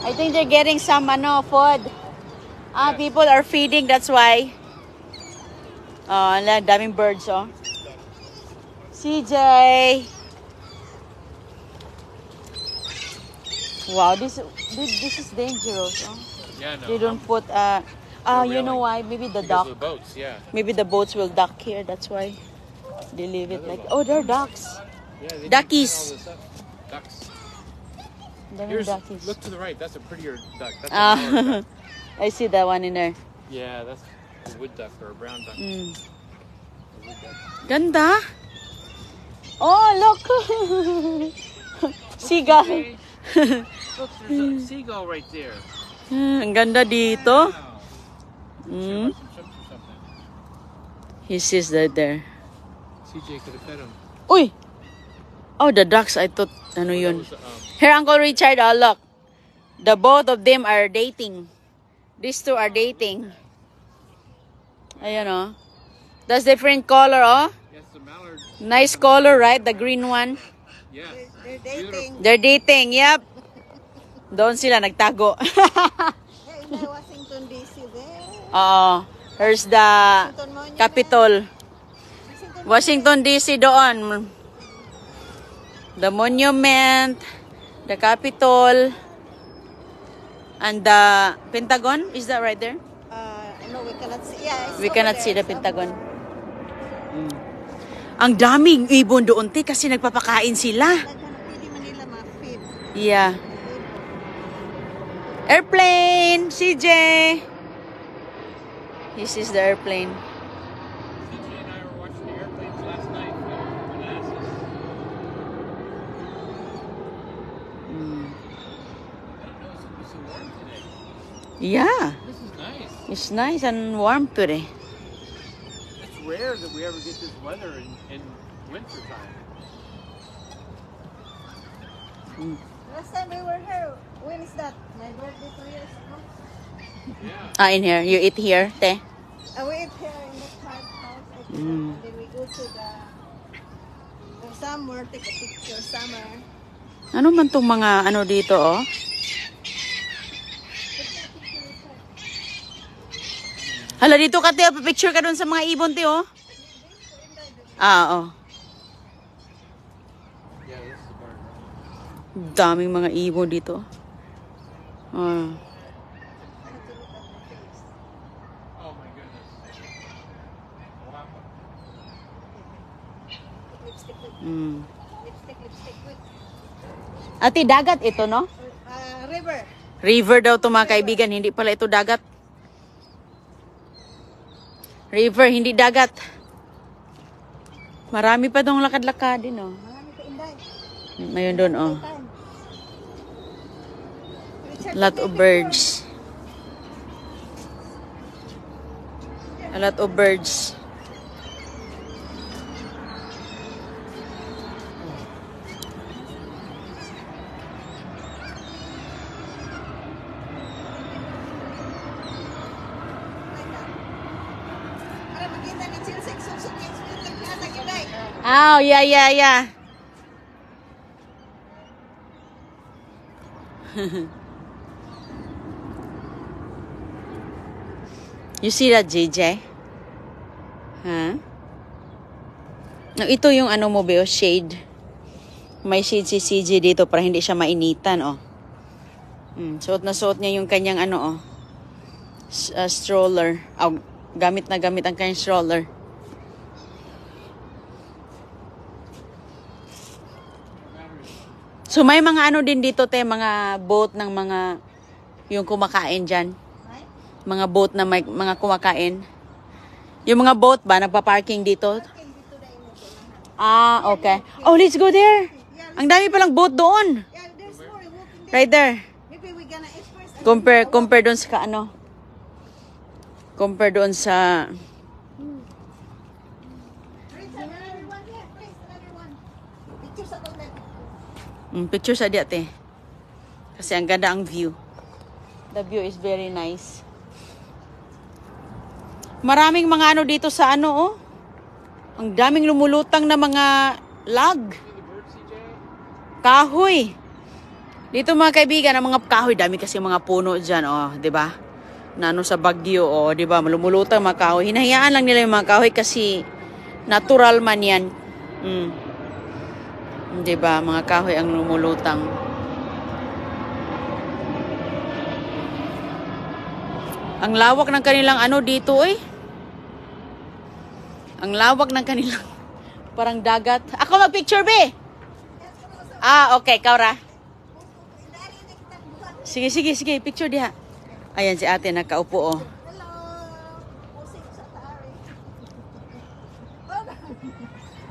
I think they're getting some food. People are feeding, that's why. Oh, daming birds, oh. CJ. Wow, this is dangerous, oh. Yeah, no. They don't put you know why? Maybe the because duck. of the boats, yeah. Maybe the boats will dock here, that's why they leave it like. Oh, there are ducks. Yeah, they Duckies. all this up. Ducks. Daming duckies. Look to the right. That's a prettier duck. That's a mallard duck. I see that one in there. Yeah, that's a wood duck or a brown duck. Mm. A wood duck. Ganda. Oh, look. Seagull. Okay. Look, there's a seagull right there. Ang ganda dito. Wow. Mm. Some shrimp or something. He sees that there. CJ could have fed him. Uy! Oh, the ducks. I thought, ano yun? That was, Here, Uncle Richard, oh, look. The both of them are dating. These two are dating. Ayan, oh. That's different color, oh. yes, the mallard. Nice color, right? The green one. Yes. They're dating. They're dating, yep. Doon sila nagtago. Yeah, in the Washington DC there. Oo. Here's the Capitol. Washington DC doon. The monument, the Capitol, and the Pentagon. Is that right there? No, we cannot see. Yeah, it's We over cannot there. see the Pentagon. Ang daming ibon doon, te, kasi nagpapakain sila. Hindi man nila ma-feed. Yeah. Airplane! CJ! This is the airplane. CJ and I were watching the airplanes last night. Manassas. Mm. I don't know, it's supposed to be so warm today. Yeah. This is nice. It's nice and warm today. It's rare that we ever get this weather in winter time. Mm. Last time we were here, when is that? My birthday 2 years ago. Yeah. In here. You eat here, te? We eat here in the park house. I think. Mm. Then we go to the summer, take a picture summer. Ano man tong mga ano dito, oh? Hala, dito ka, te. Picture ka dun sa mga ibon, te, oh. Oh. Yeah, this is the garden. Daming mga ibon dito. Oh. Oh my goodness. Wow. Lipstick, Mm. lipstick, wait. Ate, dagat ito, no? River. River daw to, mga kaibigan. Hindi pala ito dagat. River, hindi dagat. Marami pa dong lakad-lakadin, oh. Marami ka inday. Mayroon doon, oh. Time. Lot of birds. A lot of birds. Para makita ni Chelsea, susukit lang kita inday. Oh, yeah. You see that, JJ? Huh? No, ito yung ano mo, Beo, shade. May shade si CJ dito para hindi siya mainitan, oh. Suot na suot niya yung kanyang ano, oh. Stroller. Oh, gamit na gamit ang kanyang stroller. So may mga ano din dito, te, mga boat ng mga yung kumakain dyan. Mga boat na may mga kumakain. Yung mga boat ba, nagpa-parking dito? Okay. Oh, let's go there. Ang dami palang boat doon. Yeah, there's more walking there. Right there. Maybe we gonna eat first. Compare doon sa ano. Compare doon sa Another one here, please. Another one. Picture sa toilet. picture sa diya, te. Kasi ang ganda ang view. The view is very nice. Maraming mga ano dito sa ano, oh. Ang daming lumulutang na mga log. Kahoy. Dito mga kaibigan, ang mga kahoy, dami kasi mga puno dyan, oh, di ba? Na ano sa Baguio, oh, di ba? Lumulutang mga kahoy. Hinahayaan lang nila yung mga kahoy kasi natural man yan. Di ba? Mga kahoy ang lumulutang. Ang lawak ng kanilang ano dito, eh. Ang lawak ng kanilang parang dagat. Ako mag-picture, be! Ah, okay, Kaura. Sige, sige, sige. Picture diha. Ayan si ate nakaupo, oh. Hello. Pusing sa tari.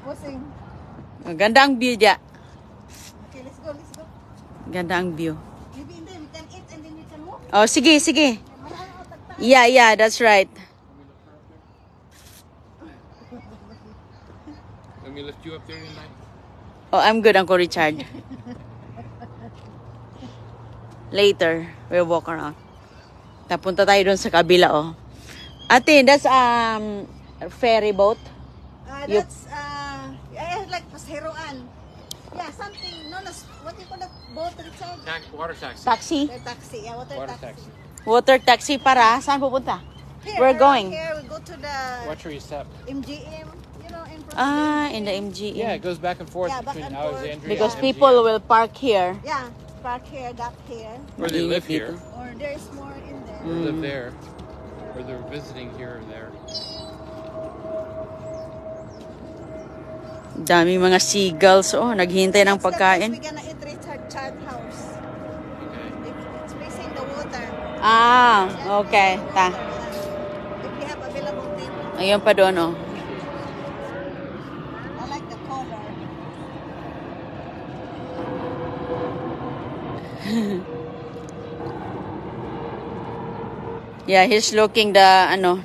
Pusing. Ganda ang view diya. Okay, let's go, let's go. Ganda ang view. Maybe in there we can eat and then we can walk. Oh, sige, sige. Marami tagtag. Yeah, yeah, that's right. Let me lift you up there tonight. Oh, I'm good, Uncle Richard. Later, we'll walk around. Tapunta tayo doon sa kabila, oh. Ate, that's ferry boat. You- That's like Pasheroan. Yeah, something known as what do you call that boat, Richard? Water taxi. Taxi? Water taxi. Yeah, water, Water taxi. taxi. Water taxi para? Saan pupunta? Here, We're around going. Here we go to the Watch where you step. MGM. You know, in front Ah, of in the MG. Yeah, it goes back and forth Yeah, back between and forth. Alexandria Because and people MGM. will park here. Yeah, park here, dock here, Or they live Dito. here, or there's more in there. or live there, or they're visiting here or there. Dami mga seagulls, oh. Naghihintay ng That's the place pagkain. we're gonna eat Richard Chad house. Okay. It's facing the water. Ah, okay. Ta. If we have available table. Ayun pa doon, oh. I like the color. Yeah, he's looking the, ano.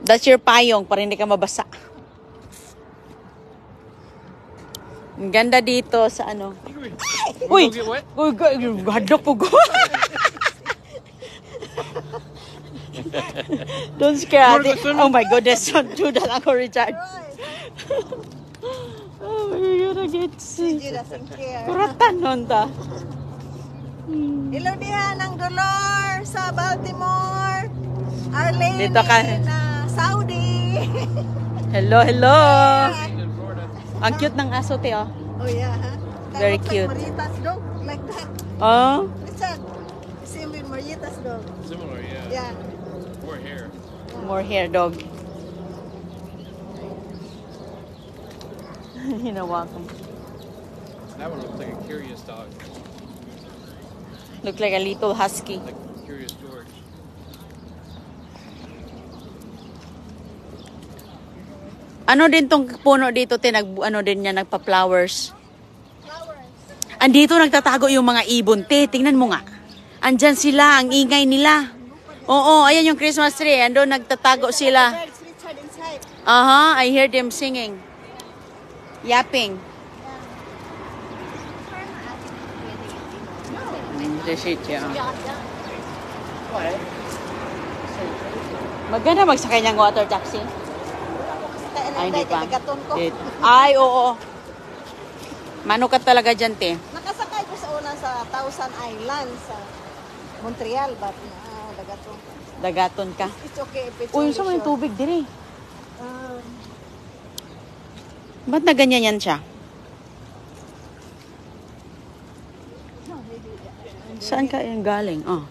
That's your payong para hindi ka mabasa. Ang ganda dito sa ano. Uy! Go get what? Uy, hadlok po go. Don't scare ate. Oh my goodness, don't do that, Uncle Richard. Right. Oh, we're gonna get sick. Gigi doesn't care. Kuratan nun ta. Hello diha ng Dolor sa Baltimore. Arlene Dito ka. Saudi. Hello, hello. In Florida. Ang cute ng aso, te, oh. Oh yeah, huh? Very Like cute. Maritas dog, like that. Oh, Richard, same with Maritas dog. Similar, yeah. Yeah. More hair. more hair, dog. Hinawakan. That one looks like a curious dog, Look like a little husky. like Curious George. Ano din tong puno dito, te, ano din niya, nagpa-flowers. Flowers. Andito nagtatago yung mga ibon, te. Tingnan mo nga. Andyan sila, ang ingay nila. Oo, ayan yung Christmas tree. Andun nagtatago sila. Birds, Richard inside. I hear them singing. Yapping. Maganda magsakay niyang water taxi. Ay, hindi pa. Gaton ko. Ay, oo. Mano ka talaga dyan, te. Nakasakay ko sa una sa Thousand Islands sa Montreal, but dagaton. Dagaton ka. It's okay if it's Uy, only saan mo yung short. tubig dire? Um, Ba't na ganyan yan siya? no, maybe, Saan ka yung galing? Oh.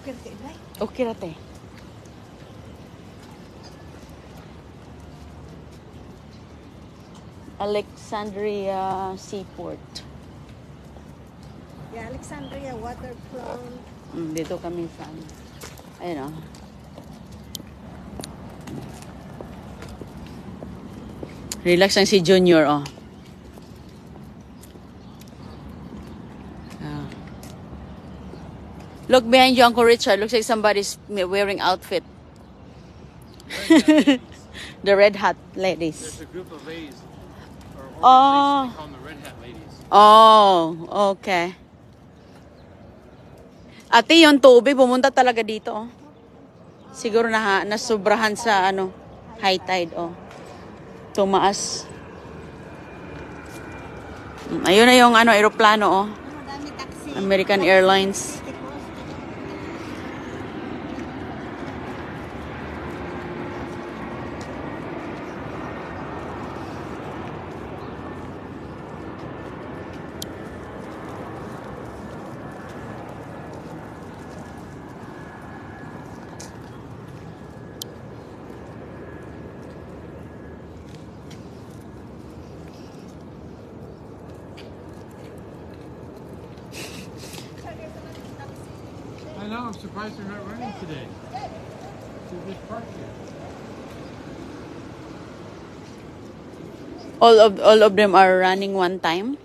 okay, okay, right? Okay na, te. Alexandria Seaport. Yeah, Alexandria waterfront. Dito kami sa ano. Ayun, oh. Relax lang si Junior, oh. Ah. Look behind you, Uncle Richard. Looks like somebody's wearing outfit. The red hat ladies. There's a group of ladies, or organization, Oh. they call them the Red Hat Ladies. Oh, okay. Ate, yung tubig, pumunta talaga dito, oh. Siguro nasubrahan sa ano. High tide, oh. Tumaas. Ayun na yung ano, aeroplano, oh. Madami taxi. American Airlines. I know, I'm surprised they're not running today. So just parked here. All of them are running one time?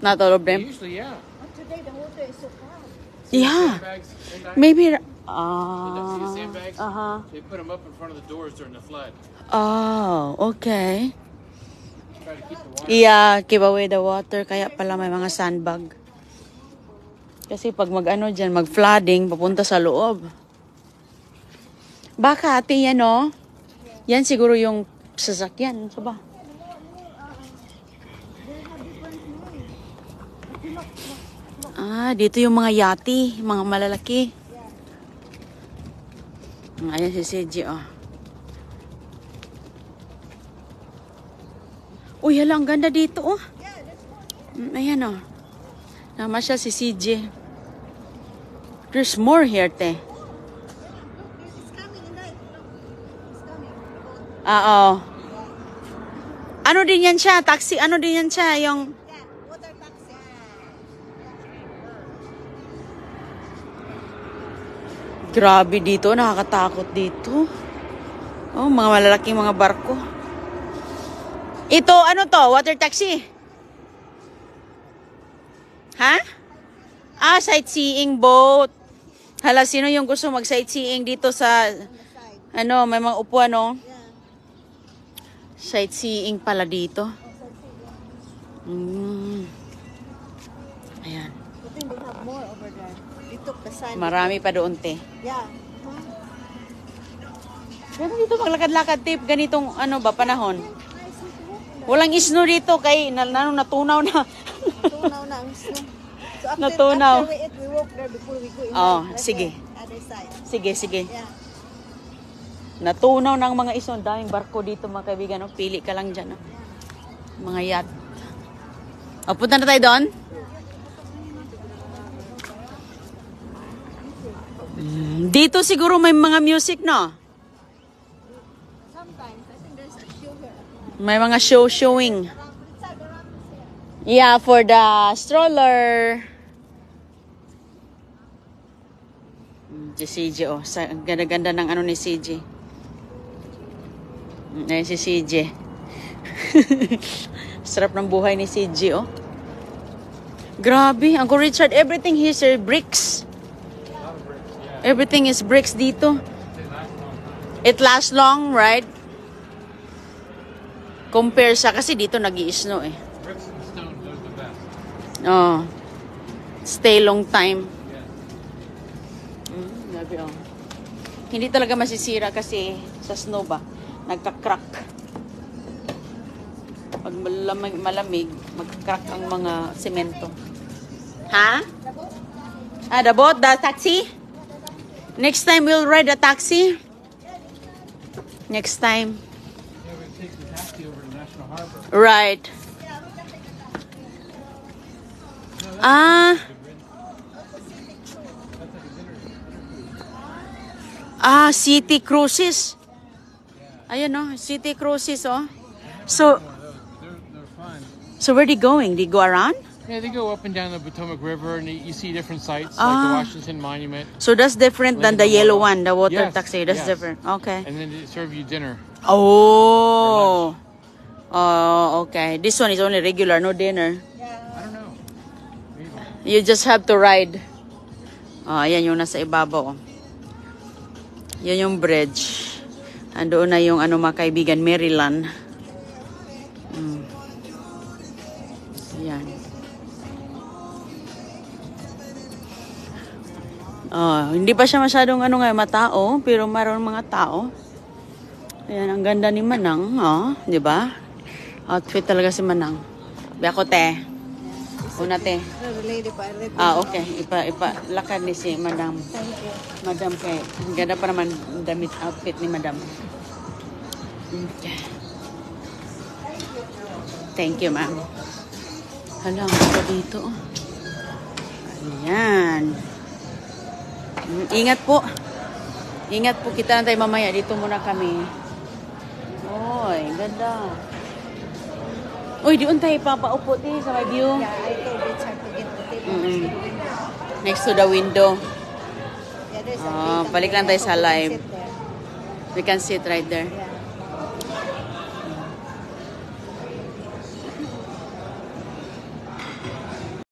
Not all of them? Usually, yeah. But today the water is so calm. Yeah. Sandbags, sandbags. Maybe. See the sandbags? Uh-huh. They put them up in front of the doors during the flood. Oh, okay. Try to keep the water. Yeah, keep away the water. Kaya pala may mga sandbag. Kasi pag mag-ano dyan, mag-flooding, papunta sa loob. Baka ate yan, oh. Yan siguro yung sasakyan. So ba? Ah, dito yung mga yati, mga malalaki. Ayan si CJ, oh. Uy, hala, ang ganda dito, oh. Ayan, oh. Nama siya si CJ. There's more here, te. It's coming in right. Look. It's coming. Oo. Ano din yan siya? Taxi, ano din yan siya? Yung... Yeah, water taxi. Grabe dito, nakakatakot dito. Oh, mga malalaking mga barko. Ito, ano to? Water taxi? Ha? Ah, sightseeing boat. Hala, sino yung gusto mag-sightseeing dito sa... Ano, may mga upuan, no? Yeah. Sightseeing pala dito. Ayan. I think they have more over there. They took the sand. Marami pa doon, te. Yeah. Pero dito maglakad-lakad, tip, ganitong ano ba, panahon. Walang snow dito kay natunaw na. Natunaw na ang snow. So after, Natunaw. after we eat, we walk there before we go in. Oh, That's sige. the other side. Sige, sige. Yeah. Natunaw ng mga isong daming barko dito, mga kaibigan. No? Pili ka lang dyan. No? Mga yacht. O, punta na tayo doon. Dito siguro may mga music, no? Sometimes, I think there's a show here. May mga showing. Yeah, for the stroller. Si CJ, oh. Ang ganda-ganda ng ano ni CJ. Ayan si CJ. Sarap ng buhay ni CJ, oh. Grabe, Uncle Richard, everything here is bricks. Everything is bricks dito. It lasts long, right? Compare sa, kasi dito nag-i-snow eh. Bricks and stone, those are the best. Oh. Stay long time. Grabe, oh. Hindi talaga masisira kasi sa snow ba, nagka-crack. Pag malamig, mag-crack ang mga semento. Ha? Ah, the boat, the taxi? Next time we'll ride a taxi. Next time. Yeah, we take the taxi over to National Harbor. Right. Ah. Ah, City Cruises. Ayan, no? City Cruises, oh. So, They're fun. so where they going? They go around? Yeah, they go up and down the Potomac River, and you see different sites, like Ah. the Washington Monument, So that's different than the yellow one, the water Yes, taxi. That's yes. different. Okay. and then they serve you dinner. Oh. Oh, okay. This one is only regular, no dinner. I don't know. Maybe. You just have to ride. Oh, ayan yung nasa ibabaw. Oh. Yan yung bridge. Andoon na yung ano mga kaibigan, Maryland. Ayan. Oh, hindi pa siya masyadong ano nga matao, pero mayroon mga tao. Ayan, ang ganda ni Manang, oh. Di ba? Outfit talaga si Manang. Ako, te. Una, te. Lady pa. Okay. Lakad ni si Madam. Thank you. Madam, kay. Ang ganda pa naman damit outfit ni Madam. Okay. Thank you, ma'am. Hala, ang ganda dito, oh. Ayan. Ingat po. Ingat po kita na tayo mamaya. Dito muna kami. Oy, ganda. Uy, di untay papaupo ti sa may view. Yeah, I told it's hard to get the table next to the Next to the window. window. Yeah, there's a gate. Balik lang tayo sa I hope we can live. sit there. We can sit right there. Yeah.